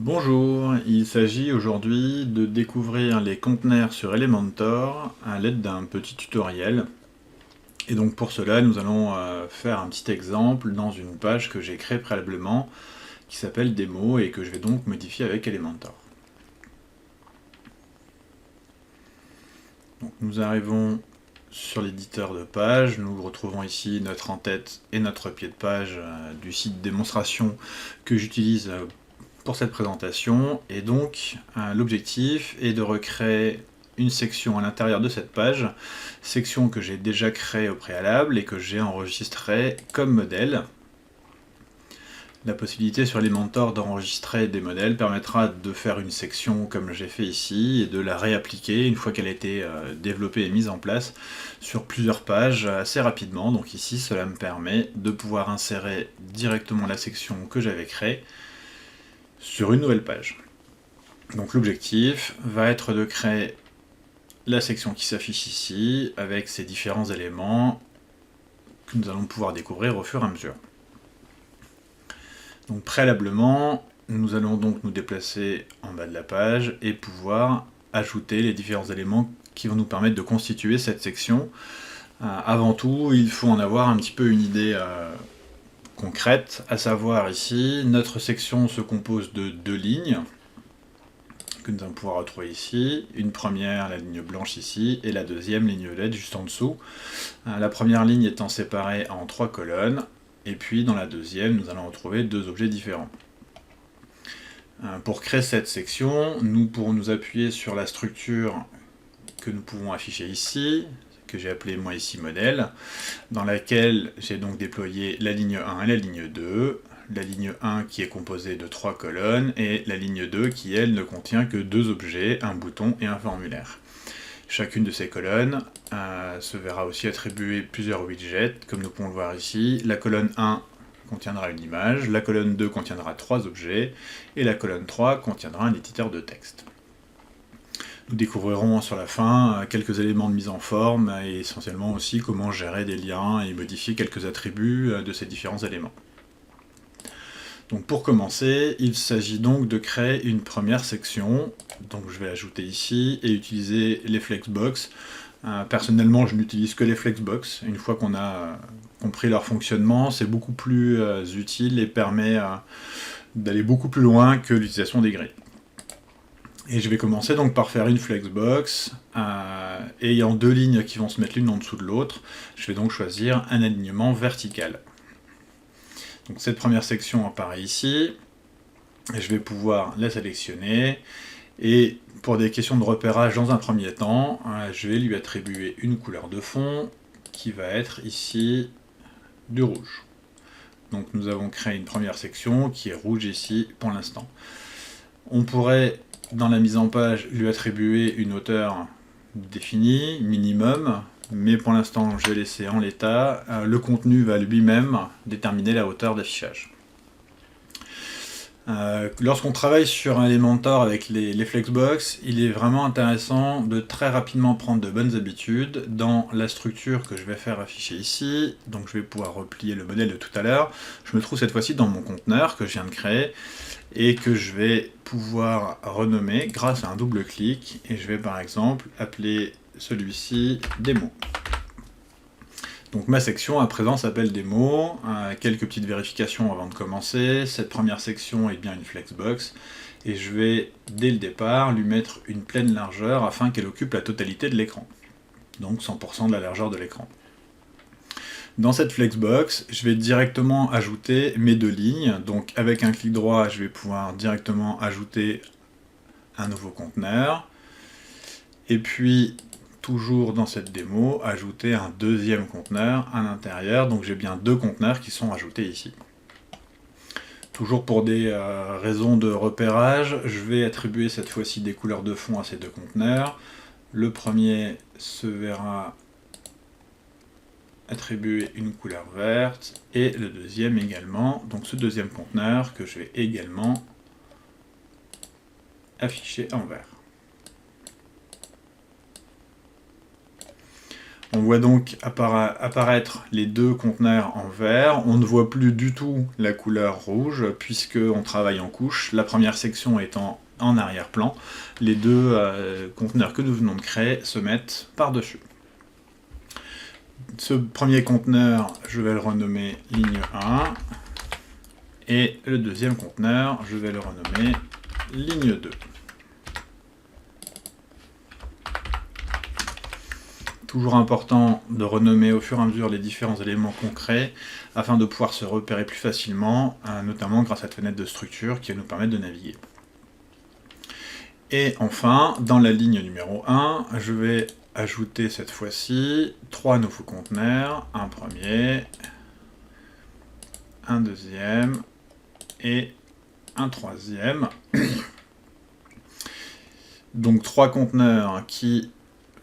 Bonjour, il s'agit aujourd'hui de découvrir les conteneurs sur Elementor à l'aide d'un petit tutoriel. Et donc pour cela, nous allons faire un petit exemple dans une page que j'ai créée préalablement qui s'appelle démo et que je vais donc modifier avec Elementor. Donc nous arrivons sur l'éditeur de page, nous retrouvons ici notre en-tête et notre pied de page du site démonstration que j'utilise pour cette présentation, et donc l'objectif est de recréer une section à l'intérieur de cette page, section que j'ai déjà créée au préalable et que j'ai enregistrée comme modèle. La possibilité sur Elementor d'enregistrer des modèles permettra de faire une section comme j'ai fait ici et de la réappliquer une fois qu'elle a été développée et mise en place sur plusieurs pages assez rapidement. Donc ici cela me permet de pouvoir insérer directement la section que j'avais créée sur une nouvelle page. Donc l'objectif va être de créer la section qui s'affiche ici avec ses différents éléments que nous allons pouvoir découvrir au fur et à mesure. Donc préalablement, nous allons donc nous déplacer en bas de la page et pouvoir ajouter les différents éléments qui vont nous permettre de constituer cette section. Avant tout, il faut en avoir un petit peu une idée concrète, à savoir ici, notre section se compose de deux lignes, que nous allons pouvoir retrouver ici, une première, la ligne blanche ici, et la deuxième, ligne LED, juste en dessous. La première ligne étant séparée en trois colonnes, et puis dans la deuxième, nous allons retrouver deux objets différents. Pour créer cette section, nous pourrons nous appuyer sur la structure que nous pouvons afficher ici, que j'ai appelée moi ici modèle, dans laquelle j'ai donc déployé la ligne 1 et la ligne 2, la ligne 1 qui est composée de 3 colonnes, et la ligne 2 qui, elle, ne contient que deux objets, un bouton et un formulaire. Chacune de ces colonnes se verra aussi attribuer plusieurs widgets, comme nous pouvons le voir ici. La colonne 1 contiendra une image, la colonne 2 contiendra 3 objets, et la colonne 3 contiendra un éditeur de texte. Nous découvrirons sur la fin quelques éléments de mise en forme, et essentiellement aussi comment gérer des liens et modifier quelques attributs de ces différents éléments. Donc pour commencer, il s'agit donc de créer une première section. Donc je vais l'ajouter ici et utiliser les flexbox. Personnellement, je n'utilise que les flexbox. Une fois qu'on a compris leur fonctionnement, c'est beaucoup plus utile et permet d'aller beaucoup plus loin que l'utilisation des grilles. Et je vais commencer donc par faire une flexbox, ayant deux lignes qui vont se mettre l'une en dessous de l'autre. Je vais donc choisir un alignement vertical. Donc cette première section apparaît ici, et je vais pouvoir la sélectionner, et pour des questions de repérage dans un premier temps, je vais lui attribuer une couleur de fond, qui va être ici du rouge. Donc nous avons créé une première section qui est rouge ici pour l'instant. On pourrait, dans la mise en page, lui attribuer une hauteur définie, minimum, mais pour l'instant je vais laisser en l'état. Le contenu va lui-même déterminer la hauteur d'affichage. Lorsqu'on travaille sur un Elementor avec les flexbox, il est vraiment intéressant de très rapidement prendre de bonnes habitudes dans la structure que je vais faire afficher ici. Donc je vais pouvoir replier le modèle de tout à l'heure. Je me trouve cette fois-ci dans mon conteneur que je viens de créer et que je vais pouvoir renommer grâce à un double clic, et je vais par exemple appeler celui-ci démo. Donc ma section à présent s'appelle démo. Quelques petites vérifications avant de commencer. Cette première section est bien une flexbox, et je vais dès le départ lui mettre une pleine largeur afin qu'elle occupe la totalité de l'écran, donc 100% de la largeur de l'écran. Dans cette flexbox, je vais directement ajouter mes deux lignes. Donc avec un clic droit, je vais pouvoir directement ajouter un nouveau conteneur. Et puis, toujours dans cette démo, ajouter un deuxième conteneur à l'intérieur. Donc j'ai bien deux conteneurs qui sont ajoutés ici. Toujours pour des raisons de repérage, je vais attribuer cette fois-ci des couleurs de fond à ces deux conteneurs. Le premier se verra attribuer une couleur verte, et le deuxième également, donc ce deuxième conteneur que je vais également afficher en vert. On voit donc apparaître les deux conteneurs en vert. On ne voit plus du tout la couleur rouge, puisqu'on travaille en couche. La première section étant en arrière-plan, les deux conteneurs que nous venons de créer se mettent par-dessus. Ce premier conteneur, je vais le renommer ligne 1. Et le deuxième conteneur, je vais le renommer ligne 2. Toujours important de renommer au fur et à mesure les différents éléments concrets afin de pouvoir se repérer plus facilement, notamment grâce à cette fenêtre de structure qui va nous permettre de naviguer. Et enfin, dans la ligne numéro 1, je vais ajouter cette fois-ci 3 nouveaux conteneurs, un premier, un deuxième et un troisième. Donc 3 conteneurs qui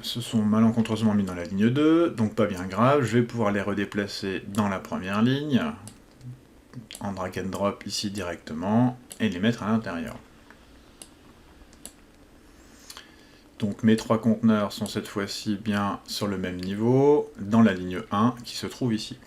se sont malencontreusement mis dans la ligne 2, donc pas bien grave, je vais pouvoir les redéplacer dans la première ligne, en drag and drop ici directement, et les mettre à l'intérieur. Donc mes 3 conteneurs sont cette fois-ci bien sur le même niveau, dans la ligne 1 qui se trouve ici.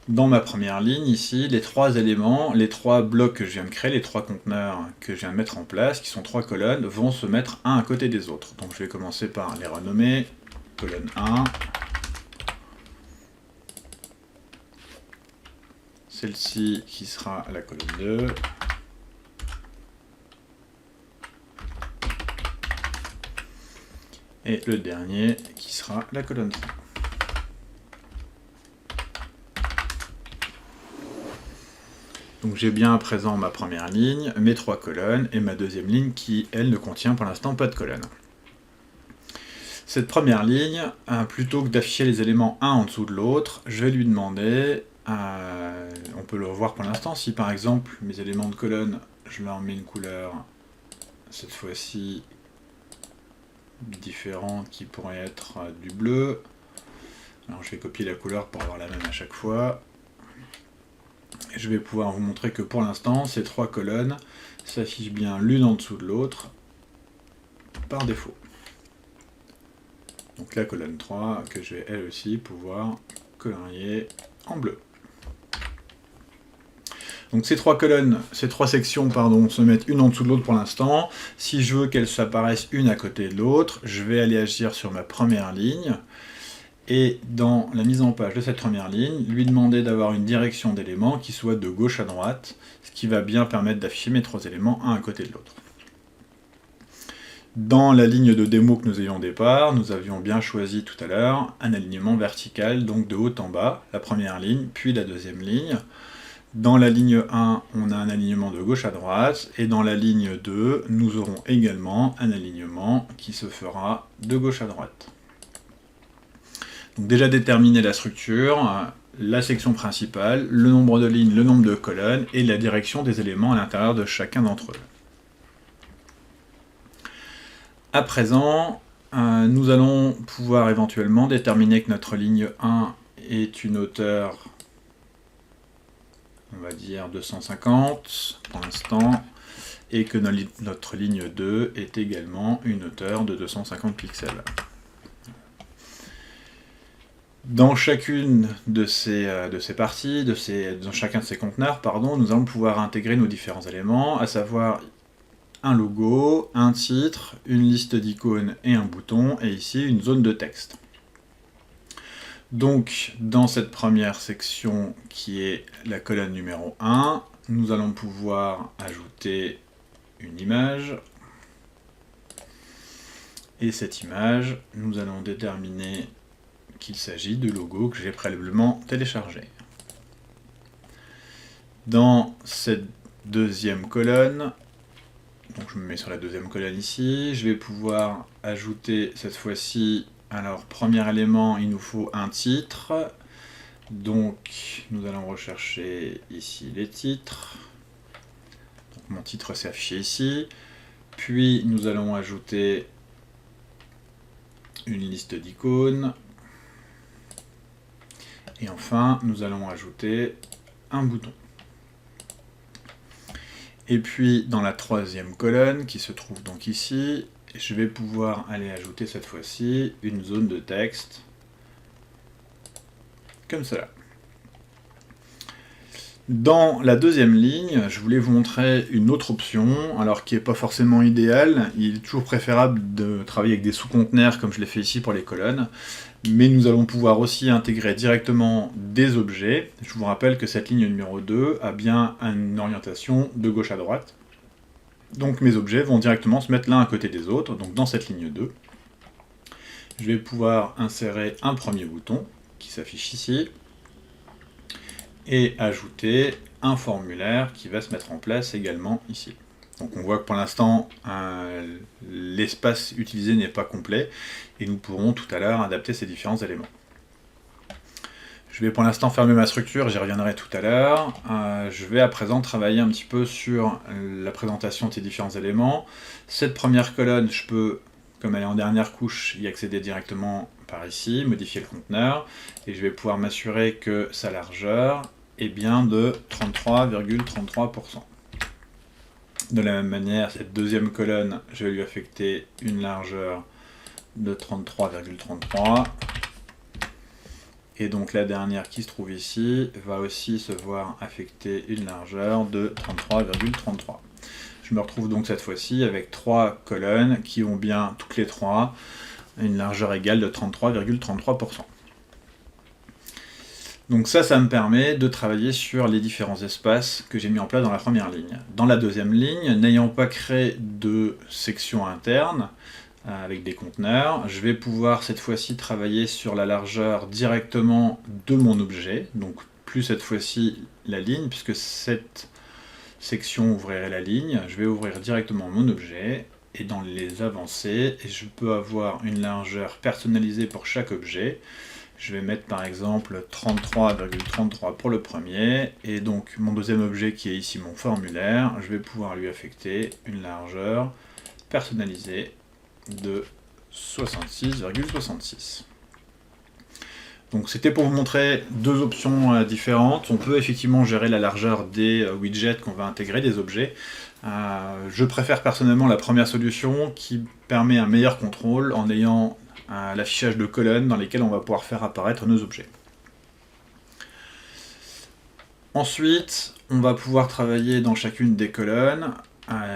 Dans ma première ligne, ici, les 3 éléments, les 3 blocs que je viens de créer, les 3 conteneurs que je viens de mettre en place, qui sont 3 colonnes, vont se mettre un à côté des autres. Donc je vais commencer par les renommer. Colonne 1. Celle-ci qui sera la colonne 2. Et le dernier qui sera la colonne 3. Donc j'ai bien à présent ma première ligne, mes 3 colonnes, et ma deuxième ligne qui, elle, ne contient pour l'instant pas de colonne. Cette première ligne, plutôt que d'afficher les éléments un en dessous de l'autre, je vais lui demander, on peut le revoir pour l'instant, si par exemple mes éléments de colonne, je leur mets une couleur, cette fois-ci, différente, qui pourrait être du bleu. Alors je vais copier la couleur pour avoir la même à chaque fois. Je vais pouvoir vous montrer que pour l'instant, ces 3 colonnes s'affichent bien l'une en dessous de l'autre par défaut. Donc la colonne 3 que je vais elle aussi pouvoir colorier en bleu. Donc ces 3 colonnes, ces 3 sections pardon, se mettent une en dessous de l'autre pour l'instant. Si je veux qu'elles s'apparaissent une à côté de l'autre, je vais aller agir sur ma première ligne. Et dans la mise en page de cette première ligne, lui demander d'avoir une direction d'éléments qui soit de gauche à droite, ce qui va bien permettre d'afficher mes 3 éléments un à côté de l'autre. Dans la ligne de démo que nous avions au départ, nous avions bien choisi tout à l'heure un alignement vertical, donc de haut en bas, la première ligne, puis la deuxième ligne. Dans la ligne 1, on a un alignement de gauche à droite, et dans la ligne 2, nous aurons également un alignement qui se fera de gauche à droite. Donc déjà déterminer la structure, la section principale, le nombre de lignes, le nombre de colonnes et la direction des éléments à l'intérieur de chacun d'entre eux. À présent, nous allons pouvoir éventuellement déterminer que notre ligne 1 est une hauteur, on va dire 250 pour l'instant, et que notre ligne 2 est également une hauteur de 250 pixels. Dans chacune de ces parties, dans chacun de ces conteneurs, pardon, nous allons pouvoir intégrer nos différents éléments, à savoir un logo, un titre, une liste d'icônes et un bouton, et ici une zone de texte. Donc, dans cette première section qui est la colonne numéro 1, nous allons pouvoir ajouter une image. Et cette image, nous allons déterminer qu'il s'agit de logo que j'ai préalablement téléchargé. Dans cette deuxième colonne, donc je me mets sur la deuxième colonne ici, je vais pouvoir ajouter cette fois-ci, alors premier élément, il nous faut un titre, donc nous allons rechercher ici les titres, donc mon titre s'est affiché ici, puis nous allons ajouter une liste d'icônes, et enfin, nous allons ajouter un bouton. Et puis, dans la troisième colonne, qui se trouve donc ici, je vais pouvoir aller ajouter cette fois-ci une zone de texte, comme cela. Dans la deuxième ligne, je voulais vous montrer une autre option, alors qui n'est pas forcément idéale. Il est toujours préférable de travailler avec des sous-conteneurs, comme je l'ai fait ici pour les colonnes, mais nous allons pouvoir aussi intégrer directement des objets. Je vous rappelle que cette ligne numéro 2 a bien une orientation de gauche à droite. Donc mes objets vont directement se mettre l'un à côté des autres, donc dans cette ligne 2. Je vais pouvoir insérer un premier bouton, qui s'affiche ici, et ajouter un formulaire qui va se mettre en place également ici. Donc on voit que pour l'instant, l'espace utilisé n'est pas complet, et nous pourrons tout à l'heure adapter ces différents éléments. Je vais pour l'instant fermer ma structure, j'y reviendrai tout à l'heure. Je vais à présent travailler un petit peu sur la présentation de ces différents éléments. Cette première colonne, je peux, comme elle est en dernière couche, y accéder directement par ici, modifier le conteneur, et je vais pouvoir m'assurer que sa largeur est bien de 33,33%. De la même manière, cette deuxième colonne, je vais lui affecter une largeur de 33,33%. Et donc la dernière qui se trouve ici va aussi se voir affecter une largeur de 33,33. Je me retrouve donc cette fois-ci avec trois colonnes qui ont bien toutes les trois une largeur égale de 33,33%. Donc ça me permet de travailler sur les différents espaces que j'ai mis en place dans la première ligne. Dans la deuxième ligne, n'ayant pas créé de section interne avec des conteneurs, je vais pouvoir cette fois-ci travailler sur la largeur directement de mon objet, donc plus cette fois-ci la ligne, puisque cette section ouvrirait la ligne, je vais ouvrir directement mon objet, et dans les avancées, je peux avoir une largeur personnalisée pour chaque objet. Je vais mettre par exemple 33,33 pour le premier, et donc mon deuxième objet qui est ici mon formulaire, je vais pouvoir lui affecter une largeur personnalisée de 66,66. Donc c'était pour vous montrer deux options différentes. On peut effectivement gérer la largeur des widgets qu'on va intégrer, des objets. Je préfère personnellement la première solution qui permet un meilleur contrôle en ayant l'affichage de colonnes dans lesquelles on va pouvoir faire apparaître nos objets. Ensuite, on va pouvoir travailler dans chacune des colonnes.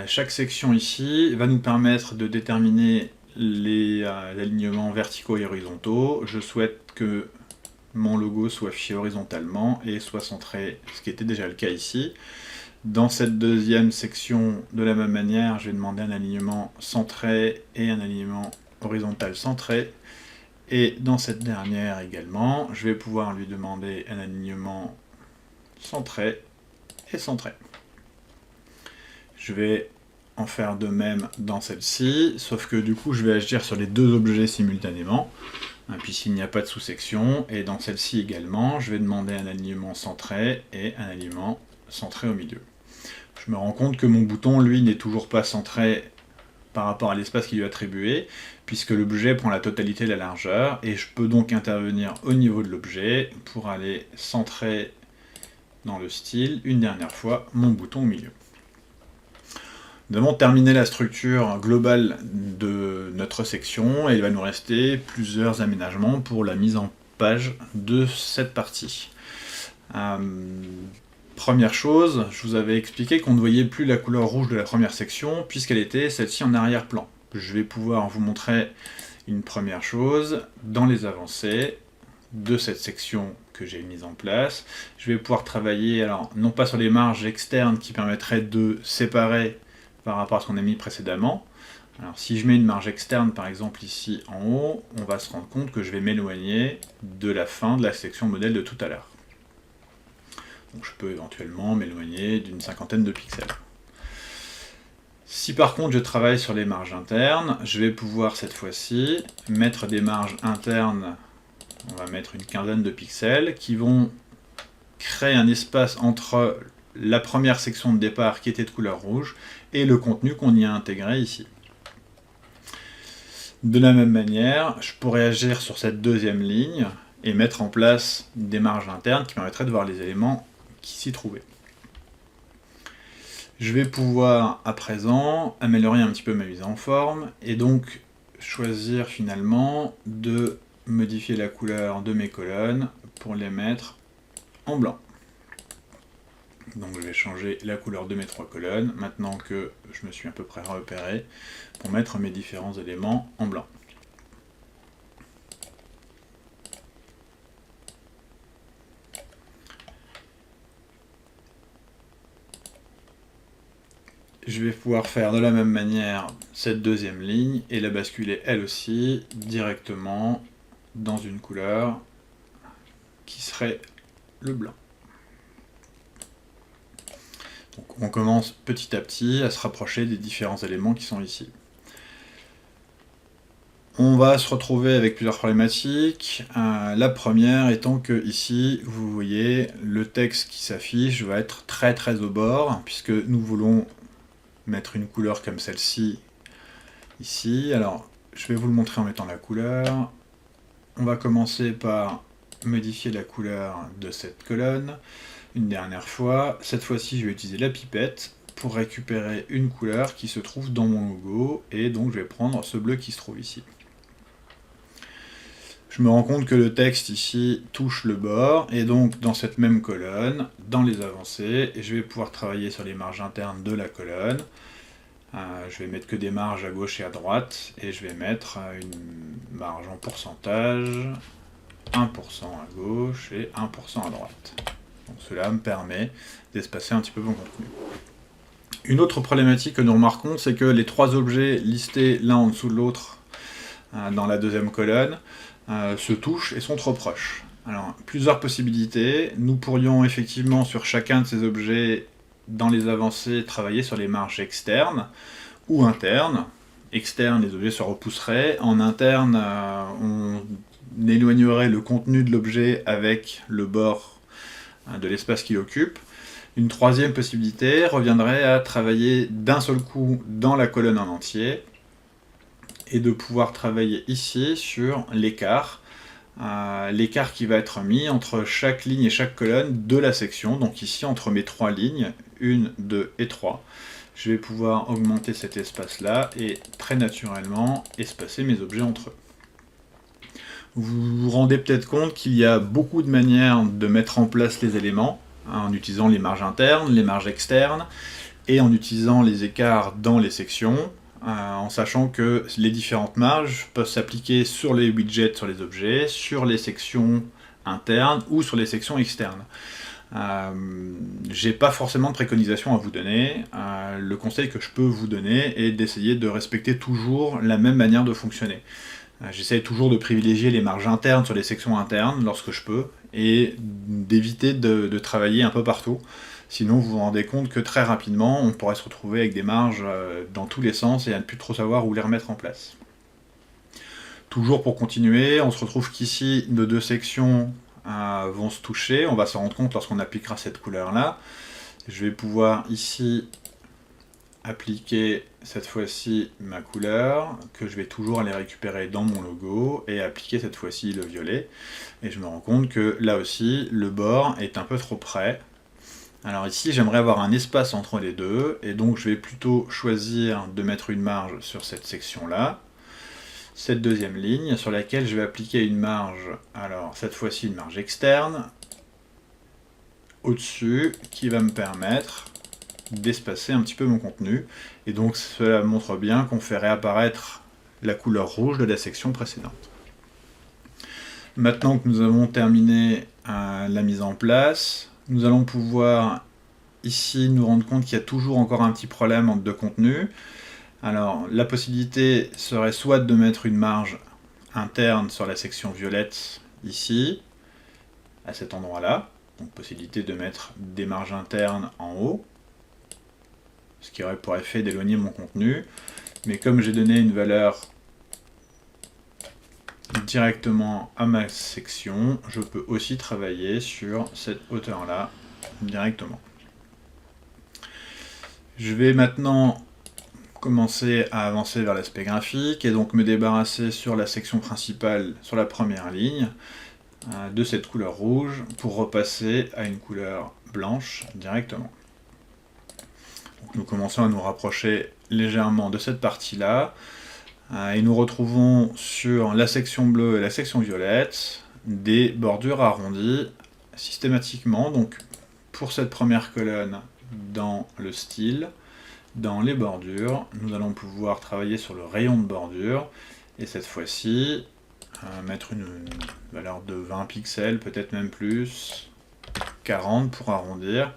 Chaque section ici va nous permettre de déterminer les alignements verticaux et horizontaux. Je souhaite que mon logo soit affiché horizontalement et soit centré, ce qui était déjà le cas ici. Dans cette deuxième section, de la même manière, je vais demander un alignement centré et un alignement horizontal centré. Et dans cette dernière également, je vais pouvoir lui demander un alignement centré et centré. Je vais en faire de même dans celle-ci, sauf que du coup je vais agir sur les deux objets simultanément, puisqu'il n'y a pas de sous-section, et dans celle-ci également, je vais demander un alignement centré et un alignement centré au milieu. Je me rends compte que mon bouton, lui, n'est toujours pas centré par rapport à l'espace qui lui est attribué, puisque l'objet prend la totalité de la largeur, et je peux donc intervenir au niveau de l'objet pour aller centrer dans le style, une dernière fois, mon bouton au milieu. Nous avons terminé la structure globale de notre section, et il va nous rester plusieurs aménagements pour la mise en page de cette partie. Première chose, je vous avais expliqué qu'on ne voyait plus la couleur rouge de la première section, puisqu'elle était celle-ci en arrière-plan. Je vais pouvoir vous montrer une première chose dans les avancées de cette section que j'ai mise en place. Je vais pouvoir travailler, alors non pas sur les marges externes qui permettraient de séparer par rapport à ce qu'on a mis précédemment. Alors si je mets une marge externe par exemple ici en haut, on va se rendre compte que je vais m'éloigner de la fin de la section modèle de tout à l'heure. Donc je peux éventuellement m'éloigner d'une cinquantaine de pixels. Si par contre je travaille sur les marges internes, je vais pouvoir cette fois-ci mettre des marges internes, on va mettre une quinzaine de pixels, qui vont créer un espace entre la première section de départ qui était de couleur rouge et le contenu qu'on y a intégré ici. De la même manière, je pourrais agir sur cette deuxième ligne et mettre en place des marges internes qui permettraient de voir les éléments qui s'y trouvaient. Je vais pouvoir à présent améliorer un petit peu ma mise en forme et donc choisir finalement de modifier la couleur de mes colonnes pour les mettre en blanc. Donc je vais changer la couleur de mes 3 colonnes, maintenant que je me suis à peu près repéré, pour mettre mes différents éléments en blanc. Je vais pouvoir faire de la même manière cette deuxième ligne et la basculer elle aussi directement dans une couleur qui serait le blanc. Donc on commence petit à petit à se rapprocher des différents éléments qui sont ici. On va se retrouver avec plusieurs problématiques. La première étant que ici, vous voyez, le texte qui s'affiche va être très au bord, puisque nous voulons mettre une couleur comme celle-ci ici. Alors, je vais vous le montrer en mettant la couleur. On va commencer par modifier la couleur de cette colonne une dernière fois. Cette fois-ci, je vais utiliser la pipette pour récupérer une couleur qui se trouve dans mon logo, et donc je vais prendre ce bleu qui se trouve ici. Je me rends compte que le texte ici touche le bord, et donc dans cette même colonne, dans les avancées, je vais pouvoir travailler sur les marges internes de la colonne. Je vais mettre que des marges à gauche et à droite, et je vais mettre une marge en pourcentage, 1% à gauche et 1% à droite. Donc cela me permet d'espacer un petit peu mon contenu. Une autre problématique que nous remarquons, c'est que les 3 objets listés l'un en dessous de l'autre dans la deuxième colonne se touchent et sont trop proches. Alors, plusieurs possibilités. Nous pourrions effectivement sur chacun de ces objets, dans les avancées, travailler sur les marges externes ou internes. Externes, les objets se repousseraient. En interne, on éloignerait le contenu de l'objet avec le bord de l'espace qu'il occupe. Une troisième possibilité reviendrait à travailler d'un seul coup dans la colonne en entier et de pouvoir travailler ici sur l'écart. L'écart qui va être mis entre chaque ligne et chaque colonne de la section, donc ici entre mes 3 lignes, 1, 2 et 3. Je vais pouvoir augmenter cet espace-là et très naturellement espacer mes objets entre eux. Vous vous rendez peut-être compte qu'il y a beaucoup de manières de mettre en place les éléments, en utilisant les marges internes, les marges externes, et en utilisant les écarts dans les sections, en sachant que les différentes marges peuvent s'appliquer sur les widgets, sur les objets, sur les sections internes ou sur les sections externes. J'ai pas forcément de préconisation à vous donner. Le conseil que je peux vous donner est d'essayer de respecter toujours la même manière de fonctionner. J'essaie toujours de privilégier les marges internes sur les sections internes lorsque je peux, et d'éviter de travailler un peu partout. Sinon, vous vous rendez compte que très rapidement, on pourrait se retrouver avec des marges dans tous les sens et à ne plus trop savoir où les remettre en place. Toujours pour continuer, on se retrouve qu'ici, nos 2 sections vont se toucher. On va s'en rendre compte lorsqu'on appliquera cette couleur-là. Je vais pouvoir ici appliquer cette fois-ci ma couleur, que je vais toujours aller récupérer dans mon logo, et appliquer cette fois-ci le violet. Et je me rends compte que là aussi, le bord est un peu trop près. Alors ici, j'aimerais avoir un espace entre les deux, et donc je vais plutôt choisir de mettre une marge sur cette section-là, cette deuxième ligne, sur laquelle je vais appliquer une marge, alors cette fois-ci une marge externe, au-dessus, qui va me permettre d'espacer un petit peu mon contenu, et donc cela montre bien qu'on fait réapparaître la couleur rouge de la section précédente. Maintenant que nous avons terminé la mise en place, nous allons pouvoir ici nous rendre compte qu'il y a toujours encore un petit problème entre 2 contenus. Alors la possibilité serait soit de mettre une marge interne sur la section violette ici, à cet endroit-là, donc possibilité de mettre des marges internes en haut, ce qui aurait pour effet d'éloigner mon contenu, mais comme j'ai donné une valeur directement à ma section, je peux aussi travailler sur cette hauteur-là directement. Je vais maintenant commencer à avancer vers l'aspect graphique et donc me débarrasser sur la section principale, sur la première ligne, de cette couleur rouge pour repasser à une couleur blanche directement. Donc Nous commençons à nous rapprocher légèrement de cette partie-là. Et nous retrouvons sur la section bleue et la section violette des bordures arrondies systématiquement. Donc pour cette première colonne, dans le style, dans les bordures, nous allons pouvoir travailler sur le rayon de bordure. Et cette fois-ci, mettre une valeur de 20 pixels, peut-être même plus, 40 pour arrondir.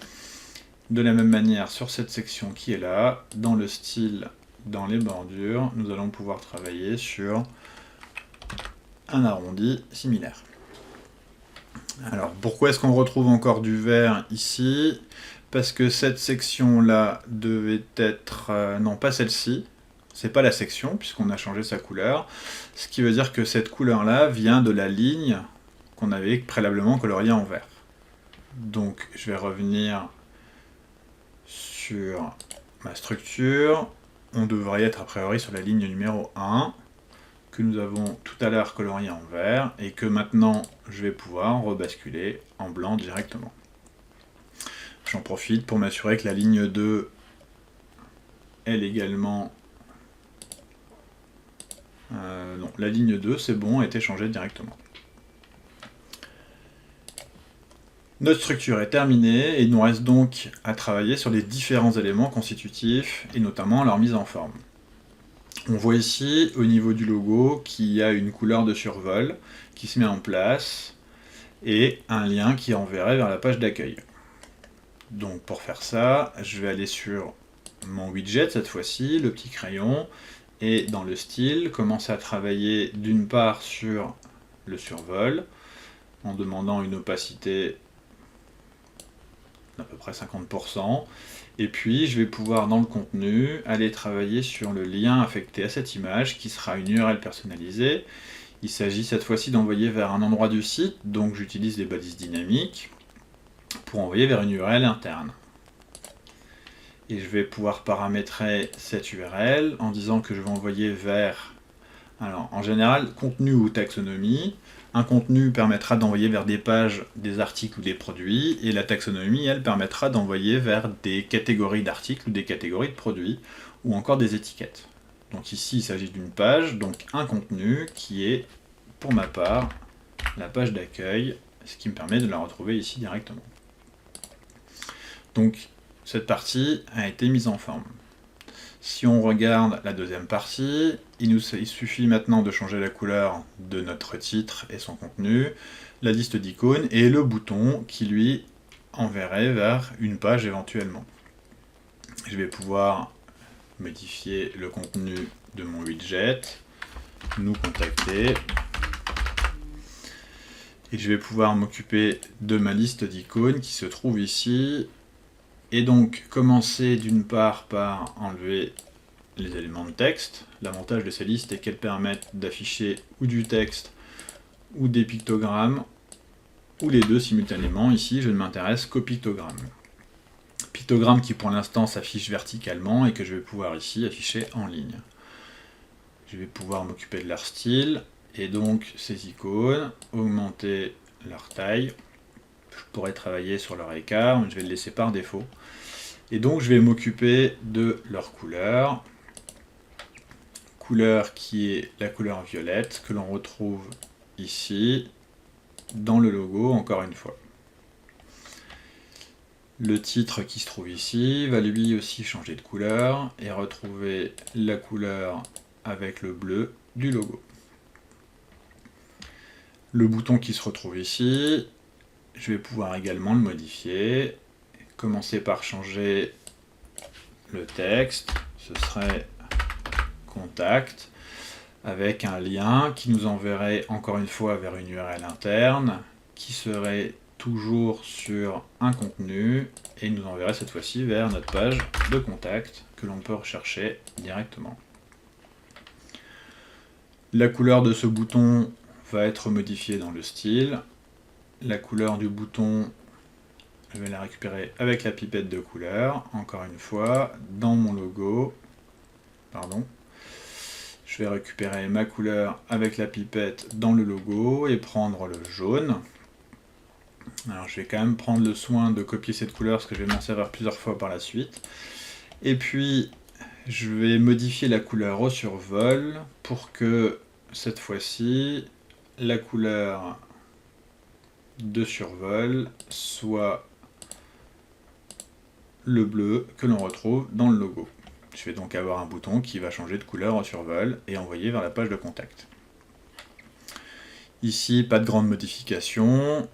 De la même manière, sur cette section qui est là, dans le style, dans les bordures, nous allons pouvoir travailler sur un arrondi similaire. Alors, pourquoi est-ce qu'on retrouve encore du vert ici? Parce que cette section-là devait être... non, pas celle-ci. C'est pas la section, puisqu'on a changé sa couleur. Ce qui veut dire que cette couleur-là vient de la ligne qu'on avait préalablement coloriée en vert. Donc, je vais revenir sur ma structure. On devrait être a priori sur la ligne numéro 1, que nous avons tout à l'heure coloriée en vert, et que maintenant, je vais pouvoir rebasculer en blanc directement. J'en profite pour m'assurer que la ligne 2, elle également... non, la ligne 2, c'est bon, a été changée directement. Notre structure est terminée, et il nous reste donc à travailler sur les différents éléments constitutifs, et notamment leur mise en forme. On voit ici, au niveau du logo, qu'il y a une couleur de survol qui se met en place, et un lien qui enverrait vers la page d'accueil. Donc pour faire ça, je vais aller sur mon widget cette fois-ci, le petit crayon, et dans le style, commencer à travailler d'une part sur le survol, en demandant une opacité d'à peu près 50%, et puis je vais pouvoir dans le contenu aller travailler sur le lien affecté à cette image, qui sera une URL personnalisée. Il s'agit cette fois-ci d'envoyer vers un endroit du site, donc j'utilise les balises dynamiques, pour envoyer vers une URL interne. Et je vais pouvoir paramétrer cette URL en disant que je vais envoyer vers, alors en général, contenu ou taxonomie. Un contenu permettra d'envoyer vers des pages, des articles ou des produits, et la taxonomie, elle, permettra d'envoyer vers des catégories d'articles ou des catégories de produits, ou encore des étiquettes. Donc ici, il s'agit d'une page, donc un contenu qui est, pour ma part, la page d'accueil, ce qui me permet de la retrouver ici directement. Donc, cette partie a été mise en forme. Si on regarde la deuxième partie, il suffit maintenant de changer la couleur de notre titre et son contenu, la liste d'icônes et le bouton qui lui enverrait vers une page éventuellement. Je vais pouvoir modifier le contenu de mon widget, nous contacter, et je vais pouvoir m'occuper de ma liste d'icônes qui se trouve ici. Et donc, commencer d'une part par enlever les éléments de texte. L'avantage de ces listes est qu'elles permettent d'afficher ou du texte ou des pictogrammes, ou les deux simultanément. Ici, je ne m'intéresse qu'aux pictogrammes. Pictogrammes qui pour l'instant s'affichent verticalement et que je vais pouvoir ici afficher en ligne. Je vais pouvoir m'occuper de leur style, et donc ces icônes, augmenter leur taille. Je pourrais travailler sur leur écart, mais je vais le laisser par défaut. Et donc je vais m'occuper de leur couleur. Couleur qui est la couleur violette, que l'on retrouve ici, dans le logo, encore une fois. Le titre qui se trouve ici va lui aussi changer de couleur, et retrouver la couleur avec le bleu du logo. Le bouton qui se retrouve ici, je vais pouvoir également le modifier. Commencer par changer le texte, ce serait contact, avec un lien qui nous enverrait encore une fois vers une URL interne, qui serait toujours sur un contenu, et nous enverrait cette fois-ci vers notre page de contact, que l'on peut rechercher directement. La couleur de ce bouton va être modifiée dans le style. La couleur du bouton, je vais la récupérer avec la pipette de couleur, encore une fois, dans mon logo. Pardon. Je vais récupérer ma couleur avec la pipette dans le logo et prendre le jaune. Alors je vais quand même prendre le soin de copier cette couleur parce que je vais m'en servir plusieurs fois par la suite. Et puis, je vais modifier la couleur au survol pour que, cette fois-ci, la couleur de survol soit le bleu que l'on retrouve dans le logo. Je vais donc avoir un bouton qui va changer de couleur au survol et envoyer vers la page de contact. Ici, pas de grande modification.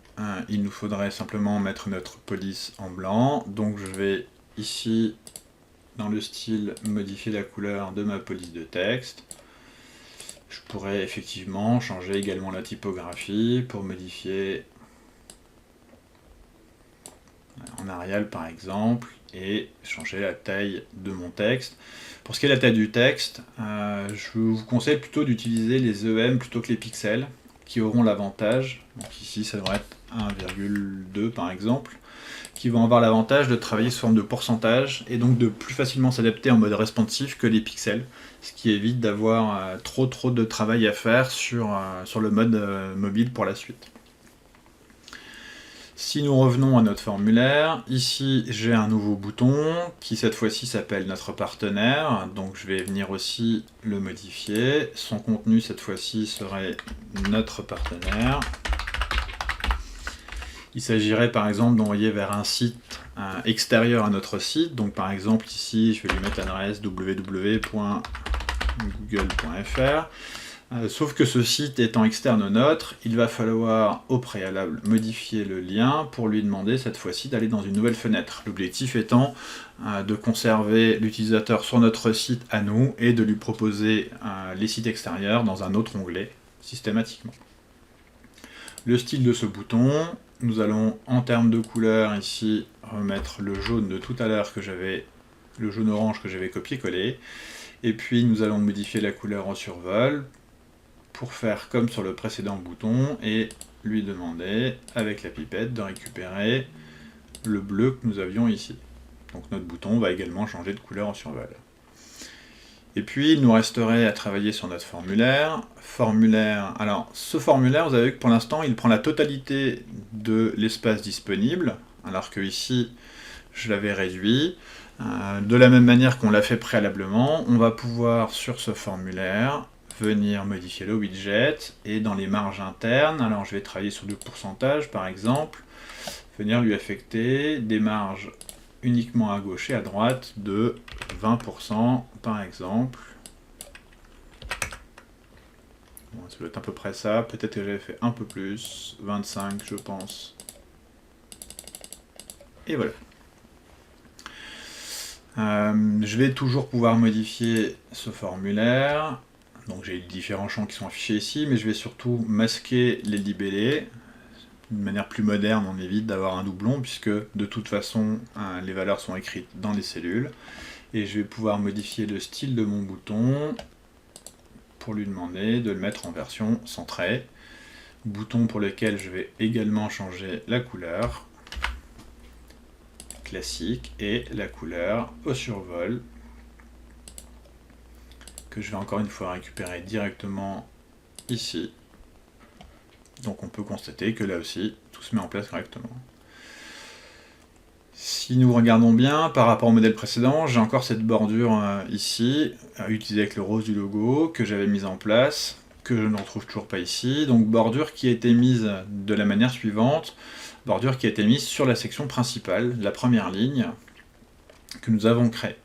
Il nous faudrait simplement mettre notre police en blanc. Donc je vais ici, dans le style, modifier la couleur de ma police de texte. Je pourrais effectivement changer également la typographie pour modifier en Arial par exemple, et changer la taille de mon texte. Pour ce qui est de la taille du texte, je vous conseille plutôt d'utiliser les EM plutôt que les pixels, qui auront l'avantage, donc ici ça devrait être 1,2 par exemple, qui vont avoir l'avantage de travailler sous forme de pourcentage, et donc de plus facilement s'adapter en mode responsive que les pixels, ce qui évite d'avoir trop de travail à faire sur le mode mobile pour la suite. Si nous revenons à notre formulaire, ici j'ai un nouveau bouton qui cette fois-ci s'appelle notre partenaire, donc je vais venir aussi le modifier. Son contenu cette fois-ci serait notre partenaire. Il s'agirait par exemple d'envoyer vers un site extérieur à notre site, donc par exemple ici je vais lui mettre l'adresse www.google.fr. Sauf que ce site étant externe au nôtre, il va falloir au préalable modifier le lien pour lui demander cette fois-ci d'aller dans une nouvelle fenêtre. L'objectif étant de conserver l'utilisateur sur notre site à nous et de lui proposer les sites extérieurs dans un autre onglet systématiquement. Le style de ce bouton, nous allons en termes de couleur ici remettre le jaune de tout à l'heure que j'avais, le jaune orange que j'avais copié-collé, et puis nous allons modifier la couleur au survol pour faire comme sur le précédent bouton et lui demander avec la pipette de récupérer le bleu que nous avions ici. Donc notre bouton va également changer de couleur au survol. Et puis il nous resterait à travailler sur notre formulaire. Alors ce formulaire, vous avez vu que pour l'instant il prend la totalité de l'espace disponible, alors que ici je l'avais réduit. De la même manière qu'on l'a fait préalablement, on va pouvoir sur ce formulaire venir modifier le widget, et dans les marges internes, alors je vais travailler sur du pourcentage par exemple, venir lui affecter des marges uniquement à gauche et à droite de 20% par exemple. Bon, ça doit être à peu près ça, peut-être que j'avais fait un peu plus, 25 je pense. Et voilà. Je vais toujours pouvoir modifier ce formulaire. Donc j'ai différents champs qui sont affichés ici, mais je vais surtout masquer les libellés. D'une manière plus moderne, on évite d'avoir un doublon, puisque de toute façon, les valeurs sont écrites dans les cellules. Et je vais pouvoir modifier le style de mon bouton pour lui demander de le mettre en version sans trait. Bouton pour lequel je vais également changer la couleur classique et la couleur au survol, que je vais encore une fois récupérer directement ici. Donc on peut constater que là aussi, tout se met en place correctement. Si nous regardons bien, par rapport au modèle précédent, j'ai encore cette bordure ici, utilisée avec le rose du logo, que j'avais mise en place, que je ne retrouve toujours pas ici. Donc bordure qui a été mise de la manière suivante, bordure qui a été mise sur la section principale, la première ligne, que nous avons créée.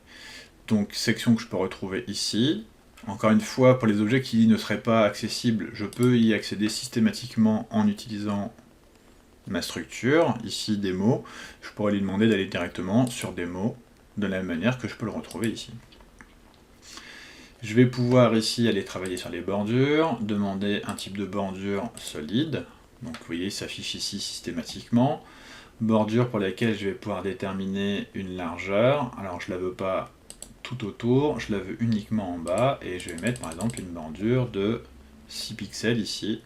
Donc section que je peux retrouver ici. Encore une fois, pour les objets qui ne seraient pas accessibles, je peux y accéder systématiquement en utilisant ma structure, ici démo. Je pourrais lui demander d'aller directement sur démo, de la même manière que je peux le retrouver ici. Je vais pouvoir ici aller travailler sur les bordures, demander un type de bordure solide. Donc vous voyez, il s'affiche ici systématiquement. Bordure pour laquelle je vais pouvoir déterminer une largeur. Alors je ne la veux pas tout autour, je la veux uniquement en bas, et je vais mettre par exemple une bordure de 6 pixels ici,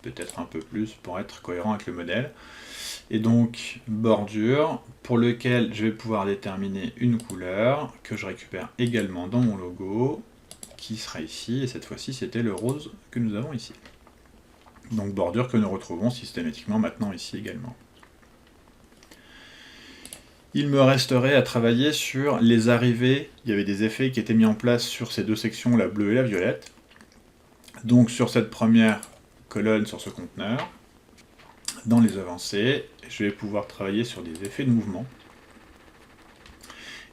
peut-être un peu plus pour être cohérent avec le modèle. Et donc bordure pour lequel je vais pouvoir déterminer une couleur que je récupère également dans mon logo, qui sera ici, et cette fois-ci c'était le rose que nous avons ici. Donc bordure que nous retrouvons systématiquement maintenant ici également. Il me resterait à travailler sur les arrivées. Il y avait des effets qui étaient mis en place sur ces deux sections, la bleue et la violette. Donc sur cette première colonne, sur ce conteneur, dans les avancées, je vais pouvoir travailler sur des effets de mouvement.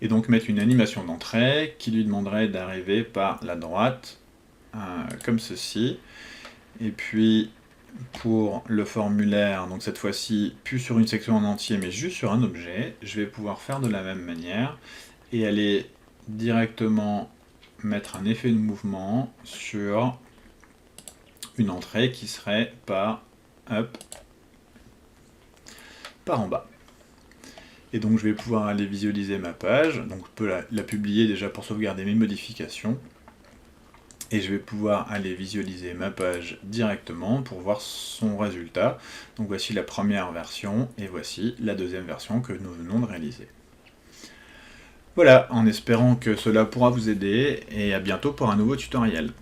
Et donc mettre une animation d'entrée qui lui demanderait d'arriver par la droite, comme ceci. Et puis pour le formulaire, donc cette fois-ci, plus sur une section en entier, mais juste sur un objet, je vais pouvoir faire de la même manière et aller directement mettre un effet de mouvement sur une entrée qui serait par en bas. Et donc je vais pouvoir aller visualiser ma page, donc je peux la publier déjà pour sauvegarder mes modifications. Et je vais pouvoir aller visualiser ma page directement pour voir son résultat. Donc voici la première version et voici la deuxième version que nous venons de réaliser. Voilà, en espérant que cela pourra vous aider et à bientôt pour un nouveau tutoriel.